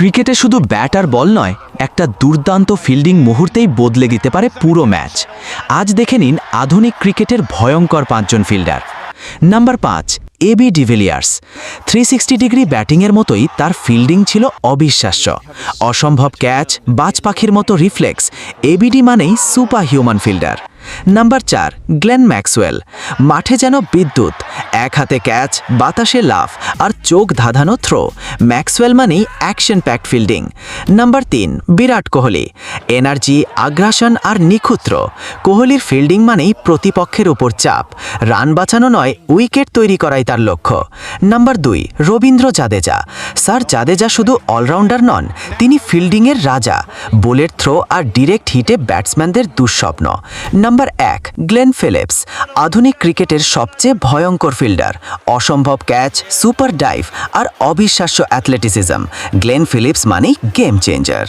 ক্রিকেটে শুধু ব্যাট আর বল নয়, একটা দুর্দান্ত ফিল্ডিং মুহূর্তেই বদলে দিতে পারে পুরো ম্যাচ। আজ দেখে নিন আধুনিক ক্রিকেটের ভয়ঙ্কর ৫ জন fielder. Number ৫, AB de Villiers. 360 degree ব্যাটিংয়ের মতোই তার ফিল্ডিং ছিল অবিশ্বাস্য। অসম্ভব ক্যাচ, বাজ পাখির মতো রিফ্লেক্স, এবিডি মানেই super human fielder. Number ৪, Glenn Maxwell. মাঠে যেন বিদ্যুৎ, এক হাতে ক্যাচ, বাতাসে লাফ আর চোখ ধাঁধানো থ্রো। ম্যাক্সওয়েল মানেই action packed fielding. Number ৩, Virat Kohli. Energy, আগ্রাসন আর নিখুঁত। কোহলির ফিল্ডিং মানেই প্রতিপক্ষের উপর চাপ, রান বাঁচানো নয়, উইকেট তৈরি করাই তার লক্ষ্য। নাম্বার ২, রবীন্দ্র জাদেজা। স্যার জাদেজা শুধু অলরাউন্ডার নন, তিনি ফিল্ডিংয়ের রাজা। বোলের থ্রো আর ডিরেক্ট হিটে ব্যাটসম্যানদের দুঃস্বপ্ন। Number ১, Glenn Phillips. আধুনিক ক্রিকেটের সবচেয়ে ভয়ঙ্কর ফিল্ডার। অসম্ভব ক্যাচ, সুপার ডাইভ আর অবিশ্বাস্য অ্যাথলেটিসিজম। গ্লেন ফিলিপস মানেই গেম চেঞ্জার।